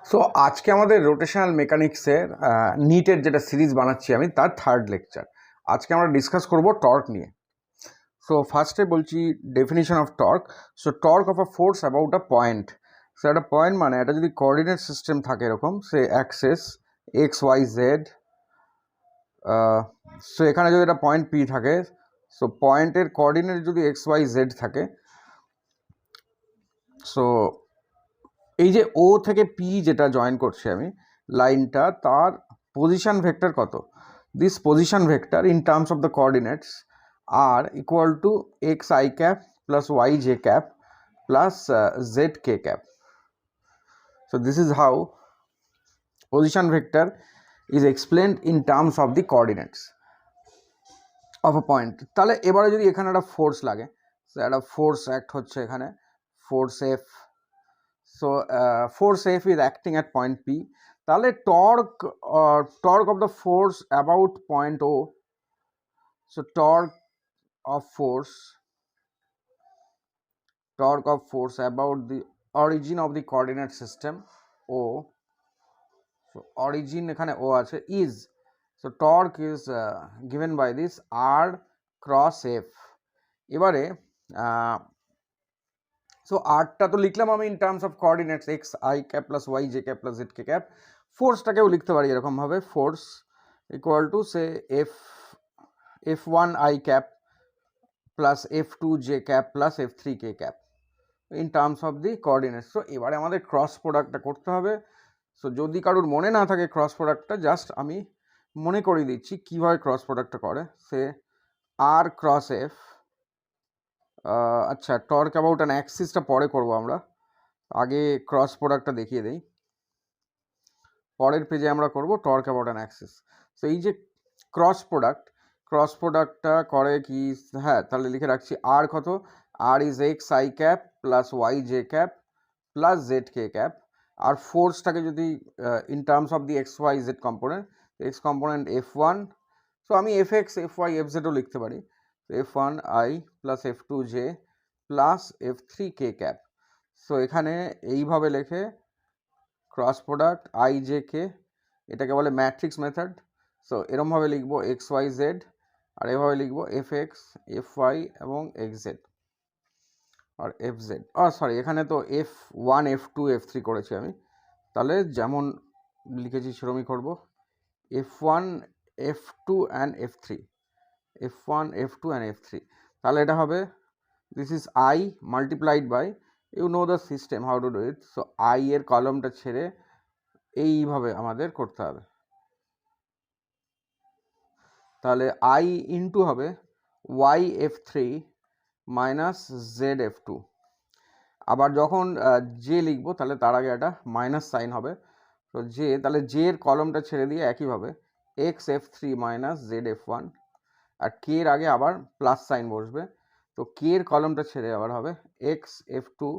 So আজকে আমাদের rotational মেকানিক্সের নিটের যেটা সিরিজ বানাচ্ছি আমি তার থার্ড লেকচার। আজকে আমরা ডিসকাস করব টর্ক নিয়ে। সো ফার্স্টে বলছি definition of torque. So torque of a force about a point. So একটা পয়েন্ট মানে এটা যদি কোঅর্ডিনেট সিস্টেম থাকে এরকম, say axes x y z. So এখানে যদি একটা পয়েন্ট পি থাকে, সো পয়েন্টের কোঅর্ডিনেট যদি এক্স ওয়াই জেড থাকে, সো এই যে ও থেকে পি যেটা জয়েন করছি আমি লাইনটা, তার পজিশন ভেক্টর কত, this position vector in terms of the coordinates are equal to x i cap plus y j cap plus z k cap. So this is how position vector is explained in terms of the coordinates of a point. তাহলে এবারে যদি এখানে একটা force লাগে, একটা force act হচ্ছে এখানে, force F. So force F is acting at point P. তাহলে torque of the force about point O. So torque of force about the origin of the coordinate system O. So origin এখানে O আছে is. So torque is given by this R cross F. এবারে so আরটা তো লিখলাম আমি in terms of coordinates x i cap plus y j cap plus z k cap. ফোর্সটাকেও লিখতে পারি এরকমভাবে, force equal to say F one i cap plus F two j cap plus F three k cap in terms of the coordinates. So এবারে আমাদের cross প্রোডাক্টটা করতে হবে. So যদি কারোর মনে না থাকে ক্রস প্রোডাক্টটা, জাস্ট আমি মনে করিয়ে দিচ্ছি কীভাবে ক্রস প্রোডাক্টটা করে. সে আর ক্রস এফ, আচ্ছা টর্ক অ্যাবাউট অ্যান অ্যাক্সিসটা পরে করব আমরা, আগে ক্রস প্রোডাক্টটা দেখিয়ে দেই, পরের পেজে আমরা করব torque about an Axis. So এই যে ক্রস প্রোডাক্টটা করে কি, হ্যাঁ তাহলে লিখে রাখছি আর কত, R is x i cap plus y j cap plus z k cap. আর ফোর্সটাকে যদি in terms of the x y z component, x component F one, so আমি F x F y F জেডও লিখতে পারি, F one i plus F two j plus F three k cap. So এখানে এইভাবে লেখে cross product i j k, এটাকে বলে matrix method. So এরমভাবে লিখবো এক্স ওয়াই জেড, আর এভাবে লিখবো এফ এক্স এফ ওয়াই এবং এক্স জেড আর এফ জেড. সরি, এখানে তো f one f two f three করেছি আমি, তাহলে যেমন লিখেছি সেরকমই করবো, f one f two and f three, f one f two and f three. তাহলে এটা হবে this is i multiplied by, you know the system how to do it. So i এর কলমটা ছেড়ে এইভাবে আমাদের করতে হবে. তাহলে আই ইন্টু হবে y f three minus z f two. আবার যখন জে লিখবো তাহলে তার আগে একটা মাইনাস সাইন হবে. তো জে, তাহলে জে এর কলমটা ছেড়ে দিয়ে একইভাবে x F three minus z F one, আর কে এর আগে আবার প্লাস সাইন বসবে. তো কে এর কলমটা ছেড়ে আবার হবে x f two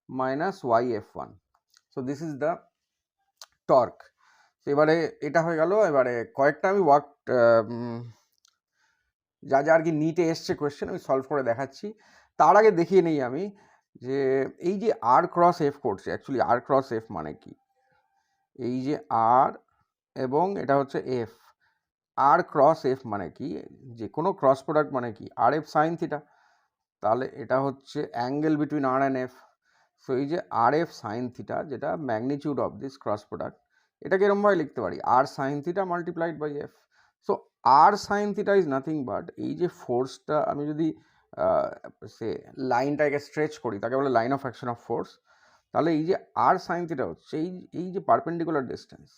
minus y f one. So this is the torque. এবারে এটা হয়ে গেল. এবারে কয়েকটা আমি ওয়ার্ক যা যা আর কি নিটে এসছে কোয়েশ্চেন আমি সলভ করে দেখাচ্ছি. তার আগে দেখিয়ে নেই আমি যে এই যে আর ক্রস এফ করছে, অ্যাকচুয়ালি আর ক্রস এফ মানে কি, এই যে আর এবং এটা হচ্ছে এফ, আর ক্রস এফ মানে কি, যে কোনো ক্রস প্রোডাক্ট মানে কি আর এফ সাইন থিটা. তাহলে এটা হচ্ছে angle between R and F. So এই যে আর এফ সাইন থিটা, যেটা magnitude of this cross product, এটাকে এরমভাবে লিখতে পারি R sine theta multiplied by F. So R sine theta is nothing but, এই যে ফোর্সটা আমি যদি সে লাইনটাকে স্ট্রেচ করি তাকে বলে line of action of force. তাহলে এই যে আর সাইন থিটা হচ্ছে এই যে perpendicular distance.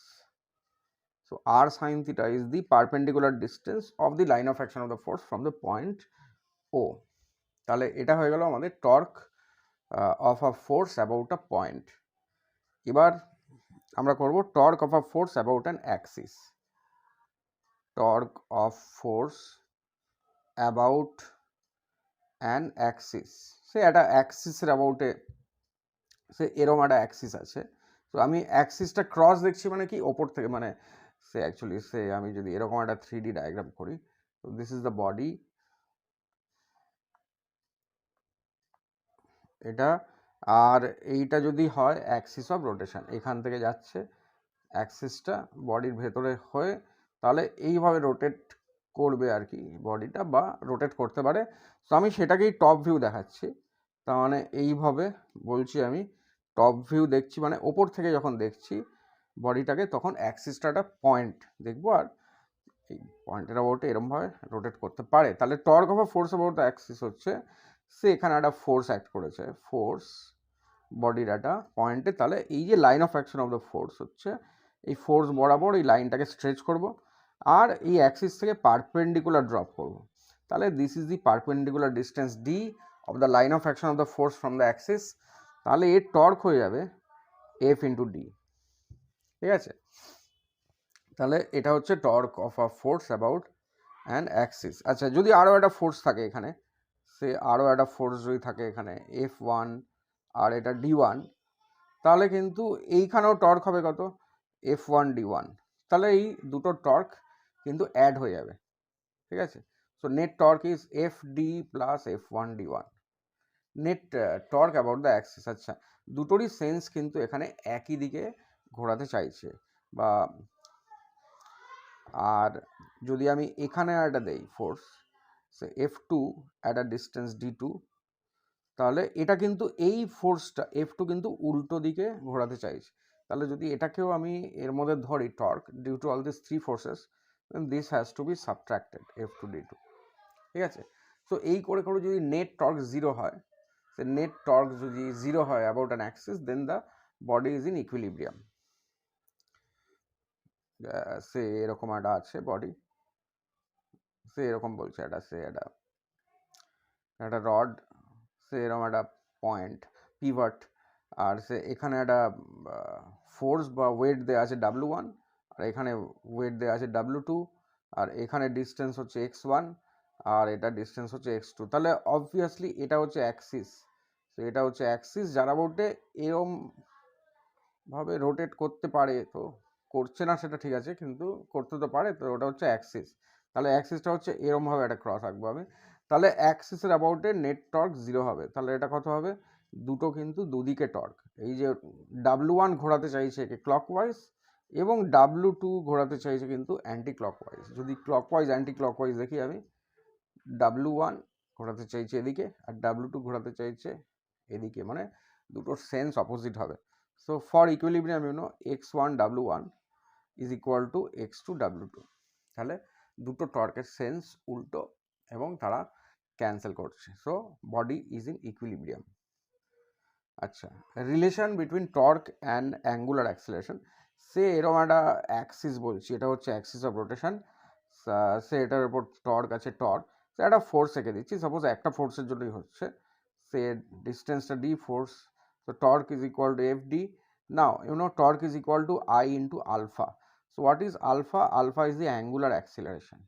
So R sine theta is the perpendicular distance of the line of action of the force from the point O. তাহলে এটা হয়ে গেল আমাদের torque of a force about a point. এবার আমরা করব torque of a force about an axis. Torque of force about an axis. Say একটা অ্যাক্সিসের অ্যাবাউটে, সে এরম একটা অ্যাক্সিস আছে. তো আমি অ্যাক্সিসটা ক্রস দেখছি মানে কি ওপর থেকে, মানে সে অ্যাকচুয়ালি সে আমি যদি এরকম একটা 3D ডায়াগ্রাম করি, তো দিস ইজ দ্য বডি, এটা আর এইটা যদি হয় অ্যাক্সিস অফ রোটেশন, এখান থেকে যাচ্ছে অ্যাক্সিসটা বডির ভেতরে হয়ে, তাহলে এইভাবে রোটেট করবে আর কি বডিটা, বা রোটেট করতে পারে। তো আমি সেটাকেই টপ ভিউ দেখাচ্ছি। তার মানে এইভাবে বলছি আমি টপ ভিউ দেখছি, মানে ওপর থেকে যখন দেখছি বডিটাকে তখন অ্যাক্সিসটা একটা পয়েন্ট দেখবো, আর এই পয়েন্টের অ্যাবাউটে এরমভাবে রোটেট করতে পারে। তাহলে torque of a force about the Axis হচ্ছে, সে এখানে একটা ফোর্স অ্যাক্ট করেছে, ফোর্স বডির একটা পয়েন্টে, তাহলে এই যে line of action of the force হচ্ছে, এই ফোর্স বরাবর এই লাইনটাকে স্ট্রেচ করব, আর এই অ্যাক্সিস থেকে পারপেন্ডিকুলার ড্রপ করব। তাহলে this is the perpendicular distance D of the line of action of the force from the Axis. তাহলে এর টর্ক হয়ে যাবে এফ ইন্টু ডি। ঠিক আছে, তাহলে এটা হচ্ছে torque of a force about an Axis. আচ্ছা, যদি আরও একটা ফোর্স থাকে এখানে, সে আরও একটা ফোর্স যদি থাকে এখানে F1 আর এটা D1, তাহলে কিন্তু এইখানেও টর্ক হবে কত, F1 D1। তাহলে এই দুটো টর্ক কিন্তু অ্যাড হয়ে যাবে। ঠিক আছে, so net torque is FD plus F1 D1, net torque about the Axis. আচ্ছা, দুটোরই সেন্স কিন্তু এখানে একই দিকে ঘোরাতে চাইছে, বা আর যদি আমি এখানে একটা দেই force, say F2 at a distance D2, তাহলে এটা কিন্তু এই ফোর্সটা F2 কিন্তু উল্টো দিকে ঘোরাতে চাইছে। তাহলে যদি এটাকেও আমি এর মধ্যে ধরি torque due to all this three forces, this has to be subtracted F2 D2। ঠিক আছে, সো এই করে করে যদি নেট টর্ক জিরো হয়, সে নেট টর্ক যদি জিরো হয় about an axis, then the body is in equilibrium. Say এরকম একটা আছে বডি, সে এরকম বলছে একটা, সে একটা রড, সে এরকম একটা পয়েন্ট পিভট, আর সে এখানে একটা ফোর্স বা ওয়েট দেওয়া আছে W1, আর এখানে ওয়েট দেওয়া আছে W2, আর এখানে ডিস্টেন্স হচ্ছে x1, আর এটা ডিস্টেন্স হচ্ছে x2। তাহলে অবভিয়াসলি এটা হচ্ছে অ্যাক্সিস, তো এটা হচ্ছে অ্যাক্সিস যারা বলতে এরম ভাবে রোটেট করতে পারে, তো করছে না সেটা ঠিক আছে, কিন্তু করতে তো পারে, তো ওটা হচ্ছে অ্যাক্সিস। তাহলে অ্যাক্সিসটা হচ্ছে এরমভাবে একটা ক্রস আঁকবো আমি, তাহলে অ্যাক্সিসের অ্যাবাউটে নেট টর্ক জিরো হবে। তাহলে এটা কত হবে, দুটো কিন্তু দুদিকে টর্ক, এই যে W1 ঘোরাতে চাইছে একে ক্লকওয়াইজ, এবং W2 ঘোরাতে চাইছে কিন্তু অ্যান্টি ক্লকওয়াইজ। যদি ক্লকওয়াইজ অ্যান্টি ক্লকওয়াইজ দেখি আমি, W1 ঘোরাতে চাইছে এদিকে, আর W2 ঘোরাতে চাইছে এদিকে, মানে দুটোর সেন্স অপোজিট হবে। So for equilibrium you know x1 W1 is equal to x2 W2, তাহলে দুটো টর্কের সেন্স উল্টো এবং তারা ক্যান্সেল করছে, so body is in equilibrium. আচ্ছা, relation between torque and angular acceleration, say এরকম একটা অ্যাক্সিস বলছি, এটা হচ্ছে অ্যাক্সিস অফ রোটেশন, সে এটার উপর টর্ক আছে, টর্ক সে একটা ফোর্স এঁকে দিচ্ছি, সাপোজ একটা ফোর্সের জন্যই হচ্ছে, সে ডিস্টেন্সটা D force, so torque is equal to FD. Now you know torque is equal to I into alpha. So what is alpha? Alpha is the angular acceleration.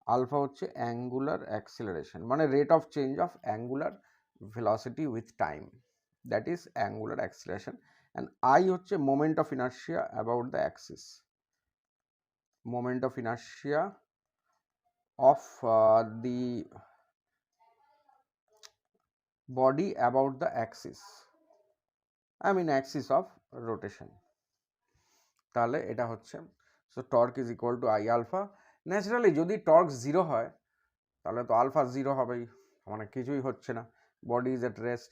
Alpha হচ্ছে angular acceleration, মানে rate of change of angular velocity with time, that is angular acceleration. And I হচ্ছে moment of inertia about the axis, moment of inertia of the body about the axis, I mean axis of rotation. তাহলে এটা হচ্ছে, so torque is equal to I alpha. Naturally যদি torque zero হয় তাহলে তো alpha zero হবেই, মানে কিছুই হচ্ছে না, body is at rest.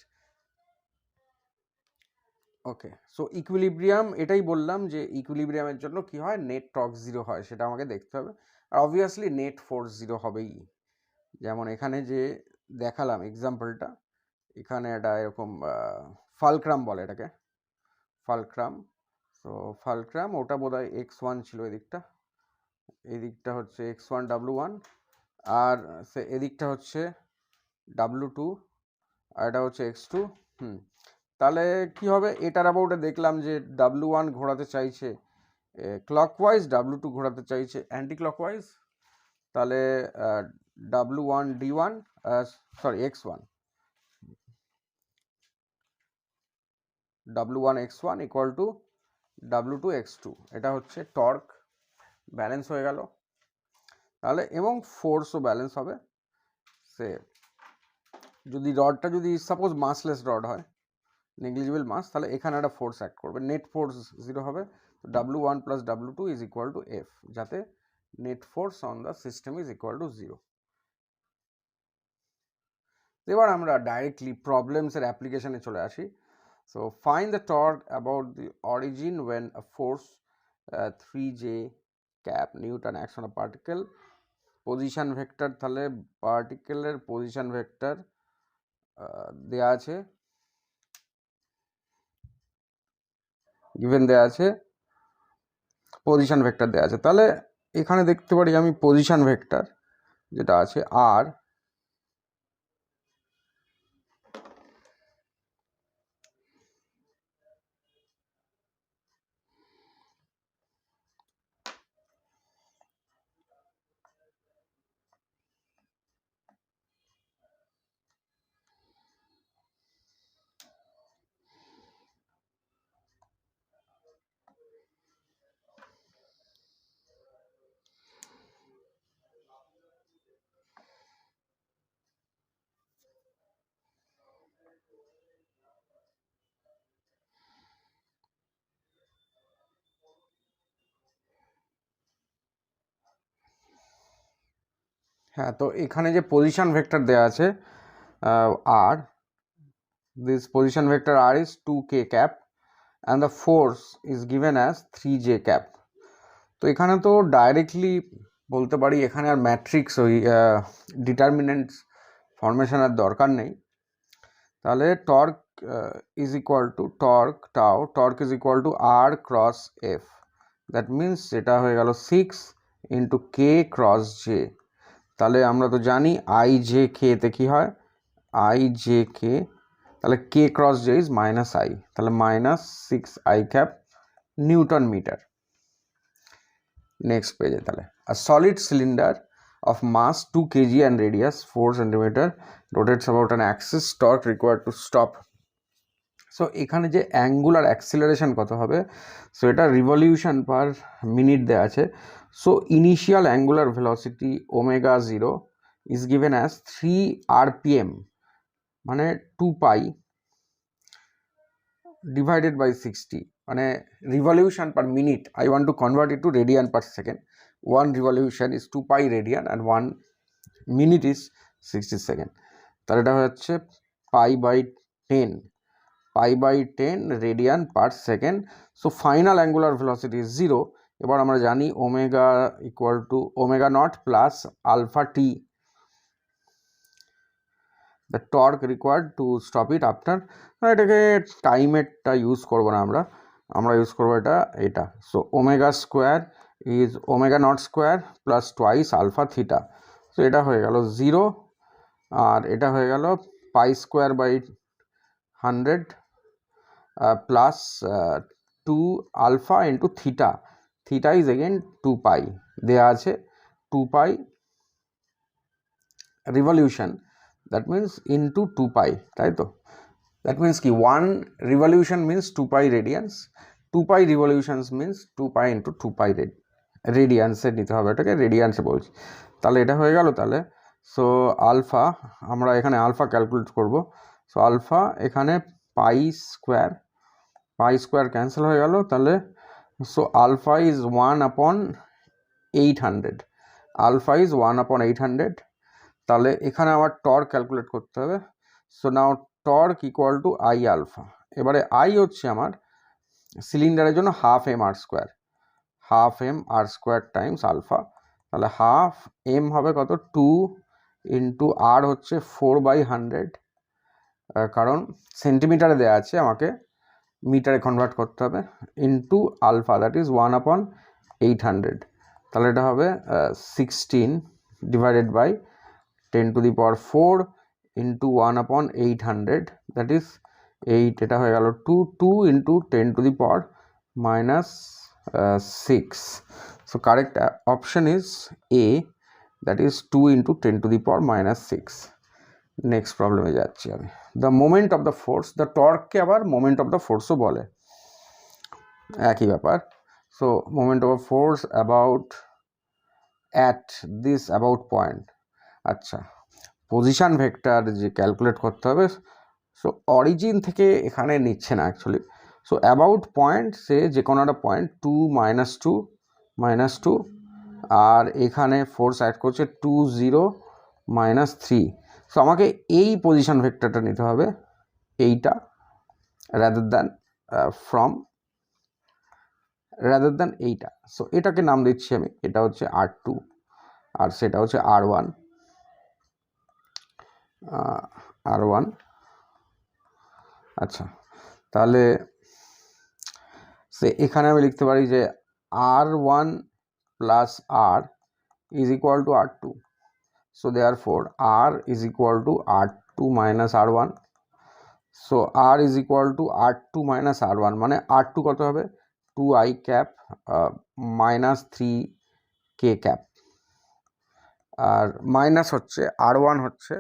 Okay, so equilibrium, এটাই বললাম যে ইকুইলিব্রিয়ামের জন্য কি হয়, নেট টর্ক জিরো হয়, সেটা আমাকে দেখতে হবে। আর অবভিয়াসলি নেট ফোর্স জিরো হবেই, যেমন এখানে যে দেখালাম এক্সাম্পলটা, এখানে একটা এরকম ফালক্রাম বলে এটাকে, ফালক্রাম। সো ফালক্রাম, ওটা বোধহয় x1 ছিল এদিকটা, এদিকটা হচ্ছে x1 W1, আর সে এদিকটা হচ্ছে W2, আর এটা হচ্ছে x2। তাহলে কি হবে, এটার অ্যাবাউটে দেখলাম যে W1 ঘোরাতে চাইছে ক্লকওয়াইজ, W2 ঘোরাতে চাইছে অ্যান্টি ক্লকওয়াইজ, তাহলে W1 D1 sorry x1 W1 x1 equal to W2 x2, এটা হচ্ছে টর্ক, ব্যালেন্স হয়ে গেল তাহলে, এবং ফোর্সও ব্যালেন্স হবে। সে যদি রডটা যদি সাপোজ মাসলেস রড হয়, নেগলিজিবল মাস, তাহলে এখানে একটা ফোর্স অ্যাক্ট করবে, নেট ফোর্স 0 হবে, তো W1 + W2 is equal to F, যাতে net force on the system is equal to 0। এবার আমরা ডাইরেক্টলি প্রবলেমসের অ্যাপ্লিকেশনে চলে আসি। So find the torque about the origin when a force 3J cap newton acts on a particle. Position vector, তাহলে পার্টিকেলের position vector দেয়া আছে, গিভেন দেয়া আছে, পজিশন ভেক্টর দেয়া আছে। তাহলে এখানে দেখতে পারি আমি পজিশন ভেক্টর যেটা আছে আর, হ্যাঁ, তো এখানে যে পজিশন ভেক্টর দেয়া আছে আর, this position vector r is 2k cap and the force is given as 3j cap। তো এখানে তো ডাইরেক্টলি বলতে পারি, এখানে আর ম্যাট্রিক্স ওই ডিটারমিনেন্টস ফরমেশনের দরকার নেই। তাহলে torque is equal two torque is equal two r cross f, that means এটা হয়ে গেল 6 ইন্টু কে ক্রস জে। তাহলে আমরা তো জানি আই জে কে তে কী হয়, আই জে কে, তাহলে k cross j is minus i, তাহলে minus 6 I cap newton metre. Next পেজে তাহলে a solid cylinder of mass 2 kg and radius 4 centimeter rotates about an axis, torque required to stop। So এখানে যে angular acceleration কত হবে, so এটা revolution per minute দেওয়া আছে। So initial angular velocity omega 0 is given as 3 RPM, মানে 2 পাই divided by 60, মানে revolution per minute. I want to convert it to radian per second. One revolution is 2 pi radian and 1 minute is 60 second। তাহলে এটা হচ্ছে pi/10 radian per second। So final angular velocity is 0। এবার আমরা জানি omega equal to omega nought plus alpha t, the torque required to stop it after. এটাকে টাইমেরটা use করবো না, আমরা ইউজ করবো এটা। So omega square is omega nought square plus twice alpha theta. So এটা হয়ে গেল 0, আর এটা হয়ে গেল pi²/100 plus 2 alpha into theta. Theta is again 2 pi, দেওয়া আছে 2 পাই রিভলিউশন, দ্যাট মিন্স ইন্টু 2 পাই, তাই তো। দ্যাট মিন্স কি 1 রিভলিউশন মিন্স 2 পাই রেডিয়ান্স, 2 পাই রিভলিউশনস মিন্স 2 পাই ইন্টু 2 পাই রেডিয়ান্সে নিতে হবে, এটাকে রেডিয়ান্সে বলছি। তাহলে এটা হয়ে গেল। তাহলে সো আলফা, আমরা এখানে আলফা ক্যালকুলেট করব। সো আলফা এখানে পাই স্কোয়ার ক্যান্সেল হয়ে গেল। তাহলে so alpha is 1/800, alpha is 1/800। তাহলে এখানে আমার টর্ক ক্যালকুলেট করতে হবে। So now torque equal to I alpha. এবারে আই হচ্ছে আমার সিলিন্ডারের জন্য half M R square times alpha. তাহলে হাফ এম হবে কত, 2 ইন্টু আর হচ্ছে 4/100, কারণ সেন্টিমিটারে দেওয়া আছে, আমাকে মিটারে কনভার্ট করতে হবে, ইন্টু আলফা দ্যাট ইজ 1/800। তাহলে এটা হবে 16 divided by 10⁴ into 1/800, that is 8। এটা হয়ে গেল 2 into 10⁻⁻6। So correct option is A, that is 2 into 10⁻⁻6। Next প্রবলেমে যাচ্ছি আমি। The moment of the force, the টর্ককে আবার মোমেন্ট অফ দ্য ফোর্সও বলে, একই ব্যাপার। So moment of force about at this about point. আচ্ছা, পজিশন ভেক্টর যে ক্যালকুলেট করতে হবে, সো অরিজিন থেকে এখানে নিচ্ছে না অ্যাকচুয়ালি। সো অ্যাবাউট পয়েন্ট সে যে কোনো একটা পয়েন্ট 2 - 2 আর এখানে ফোর্স অ্যাড করছে 2 0 - 3। সো আমাকে এই পজিশন ভেক্টরটা নিতে হবে, এইটা, রাদার দ্যান এইটা। সো এটাকে নাম দিচ্ছি আমি, এটা হচ্ছে R2 আর সেটা হচ্ছে R1। আচ্ছা, তাহলে সে এখানে আমি লিখতে পারি যে R1 plus R is equal to R2. So therefore R is equal to R2 minus R1. So R is equal to R2 minus R1 মানে R2 কত হবে 2i cap minus 3k cap আর মাইনাস হচ্ছে R1 হচ্ছে,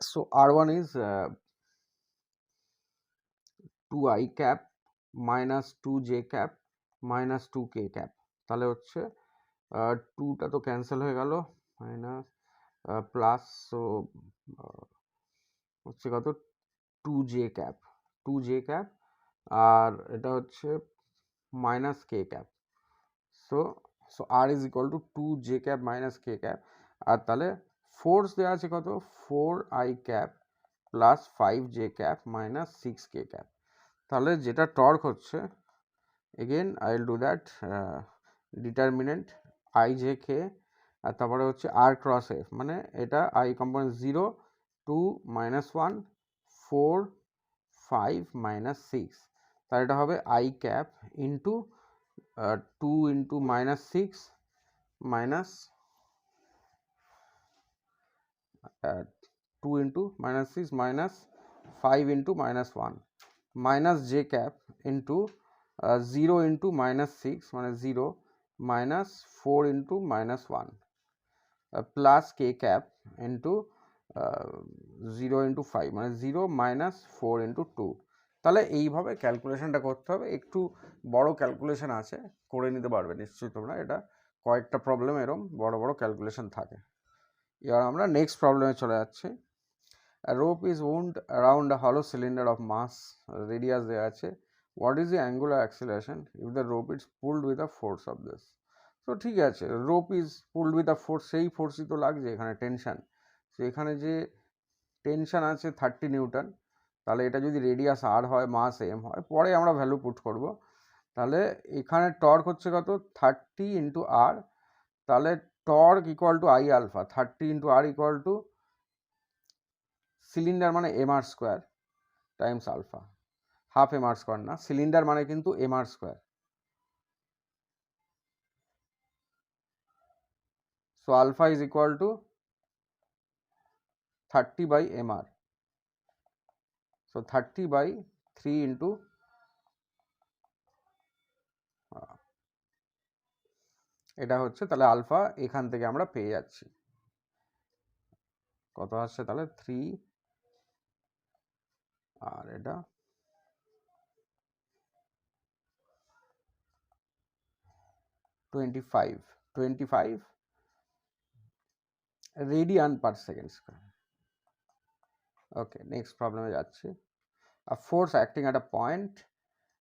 so R1 is 2i cap minus 2j cap minus 2k cap। তাহলে হচ্ছে 2টা তো cancel হয়ে গেল, মাইনাস প্লাস, সো হচ্ছে কত 2j cap আর এটা হচ্ছে minus k cap। So R is equal to 2j cap minus k cap আর তাহলে ফোর্স দেওয়া আছে কত 4i cap plus 5j cap minus 6k cap। তাহলে যেটা টর্ক হচ্ছে, again I will do that, determinant ijk আর তারপরে হচ্ছে r ক্রস f, মানে এটা i কম্পোনেন্ট 0 2 -1 4 5 -6, তাহলে এটা হবে i cap into 2 into -6 minus 2 into -6 minus 5 into -1 minus j cap into 0 into -6 মানে 0 minus 4 into -1 plus k cap into 0 into 5 মানে 0 minus 4 into 2। তাহলে এইভাবে ক্যালকুলেশনটা করতে হবে, একটু বড় ক্যালকুলেশন আছে, করে নিতে পারবে নিশ্চয়ই তোমরা, এটা কয়েকটা প্রবলেম এরম বড় বড় ক্যালকুলেশন থাকে। এবার আমরা নেক্সট প্রবলেমে চলে যাচ্ছি। A rope is wound around a hollow cylinder of mass radius দেওয়া আছে, what is the angular acceleration if the rope is pulled with a force of this? তো ঠিক আছে, rope is pulled with a force, সেই ফোর্সই তো লাগছে এখানে, tension. তো এখানে যে টেনশন আছে 30 নিউটন, তাহলে এটা যদি রেডিয়াস আর হয় মাস এম হয়, পরে আমরা ভ্যালু পুট করব। তাহলে এখানে টর্ক হচ্ছে কত 30 ইন্টু আর, তাহলে torque equal to I alpha, 30 into R equal to cylinder মানে এম আর square times alpha, half M R square না, সিলিন্ডার মানে কিন্তু M R square. So alpha is equal to 30 by mr. So 30 by 3 into এটা হচ্ছে, তাহলে alpha এখান থেকে আমরা পেয়ে যাচ্ছি কত আসছে, তাহলে 3 আর এটা 25 রেডিয়ান পার সেকেন্ড স্কয়ার। ওকে, নেক্সট প্রবলেমে যাচ্ছি। A force acting at a point,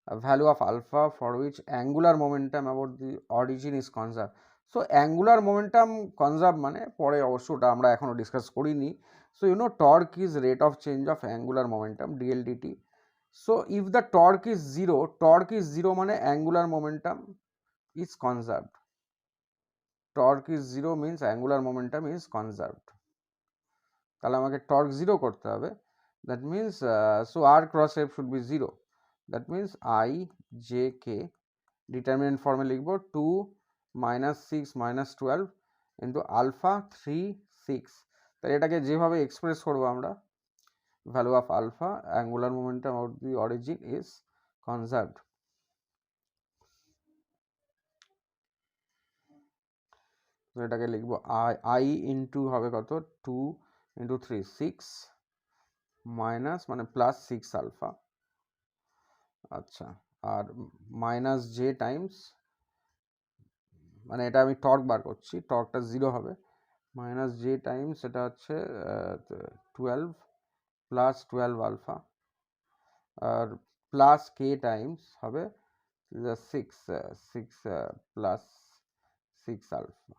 a value of alpha for which angular momentum about the origin is conserved. So angular momentum conserve মানে পরে অবশ্য ওটা আমরা এখনো ডিসকাস করিনি। So you know torque is rate of change of angular momentum dl dt. So if the torque is 0 মানে angular momentum is conserved. Torque is 0 means angular momentum is conserved. তাহলে আমাকে torque 0 করতে হবে, that means so r cross f should be 0, that means I j k, determinant ফর্মে লিখব 2 - 6 - 12 into alpha 3 6। তাই এটাকে যেভাবে এক্সপ্রেস করবো আমরা, value of alpha angular momentum of the origin is conserved. তো এটাকে লিখবো আই ইন্টু হবে কত 2 ইন্টু 3 6 মাইনাস মানে প্লাস 6 আলফা, আচ্ছা, আর মাইনাস জে টাইমস, মানে এটা আমি টর্ক বার করছি, টর্কটা 0 হবে, মাইনাস জে টাইমস এটা হচ্ছে 12 প্লাস 12 আলফা আর প্লাস কে টাইমস হবে 6 প্লাস 6 আলফা।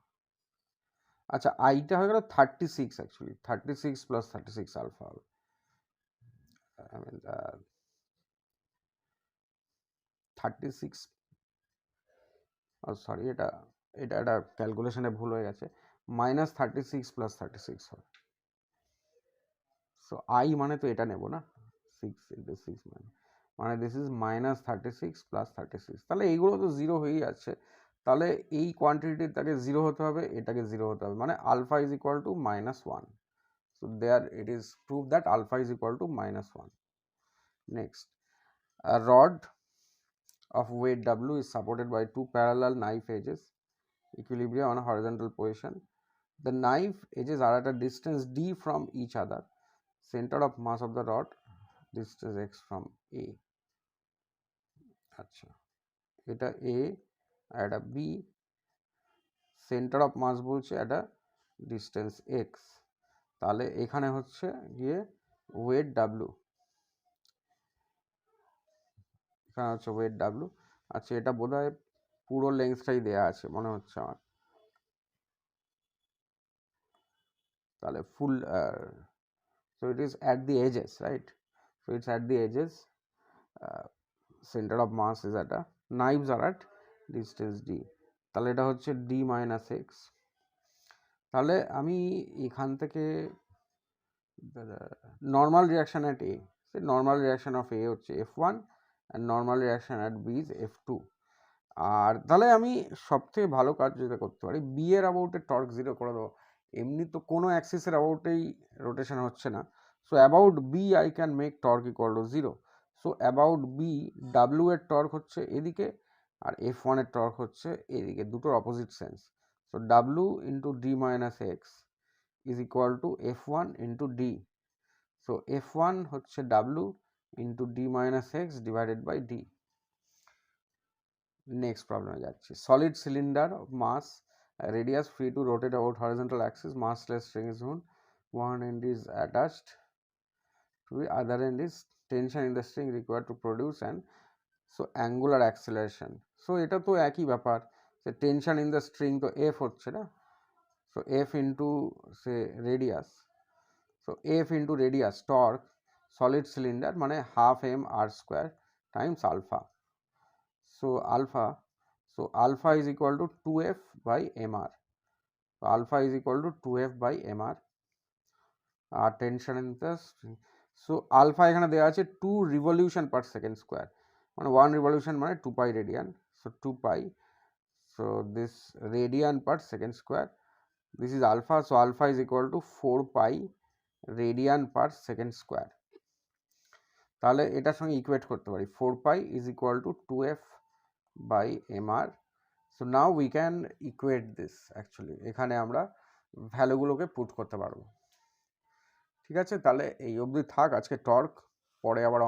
আচ্ছা আইটা হয়ে গেল 36, অ্যাকচুয়ালি 36 প্লাস 36 আলফা হবে। I mean, 36, সরি এটা এটা একটা ক্যালকুলেশনে ভুল হয়ে গেছে, মাইনাস 36 প্লাস 36 হবে। সো আই মানে তো এটা নেব না, 6 ইন্টু 6 মানে দিস ইজ মাইনাস 36 প্লাস 36। তাহলে এইগুলো তো জিরো হয়েই আছে, তাহলে এই কোয়ান্টিটিটাকে জিরো হতে হবে, এটাকে জিরো হতে হবে, মানে alpha is equal to -1। So there it is proved that alpha is equal to -1. Next, a rod of weight W is supported by two parallel knife edges, equilibrium on a horizontal position. The knife edges are at a distance d from each other. Center of mass of the rod, distance x from A. আচ্ছা এটা A আর এটা B, centre of mass বলছে এটা distance x, তাহলে এখানে হচ্ছে গিয়ে wait W, এখানে হচ্ছে ওয়েট W। আচ্ছা এটা বোধহয় পুরো লেন্থটাই দেয়া আছে মনে হচ্ছে আমার, তাহলে ফুল, so it is at the edges, right? So it's at the edges, center of mass is at a, knives are at distance d, তাহলে এটা হচ্ছে d minus x। তাহলে আমি এখান থেকে normal reaction at A, normal reaction of A হচ্ছে f1 and normal reaction at B is f2। আর তাহলে আমি সবথেকে ভালো কাজ যেটা করতে পারি, বি এর অ্যাবাউটে টর্ক জিরো করে দেবো, এমনি তো কোনো অ্যাক্সিসের অ্যাবাউটেই রোটেশন হচ্ছে না। So about B I can make torque equal to zero. So about B W এর টর্ক হচ্ছে এদিকে আর এফ ওয়ানের টর্ক হচ্ছে এদিকে, দুটোর opposite sense. So W into D minus x is equal to F one into D. So F one হচ্ছে W into D minus x divided by D. Next প্রবলেমে যাচ্ছি, solid cylinder mass radius free to rotate about horizontal axis, massless string is wound, one end is attached to the other end is tension in the string required to produce and so angular acceleration। so এটা তো একই ব্যাপার, say tension in the string তো F হচ্ছে না, so F into say radius, so F into radius torque solid cylinder মানে half M R square times alpha. so alpha is equal to 2f by mr, so alpha is equal to 2f by mr, আর tension in the string, so alpha এখানে দেওয়া আছে 2 revolution পার second square, মানে 1 revolution মানে 2 pi radian, so 2 pi, so this radian per second square, this is alpha, so alpha is equal to 4 pi radian per second square. তাহলে এটার সঙ্গে equate করতে পারি, 4 pi is equal to 2f by mr। so now we can equate this, actually এখানে আমরা ভ্যালুগুলোকে put করতে পারবো। ঠিক আছে, তাহলে এই অবধি থাক আজকে টর্ক, পরে আবার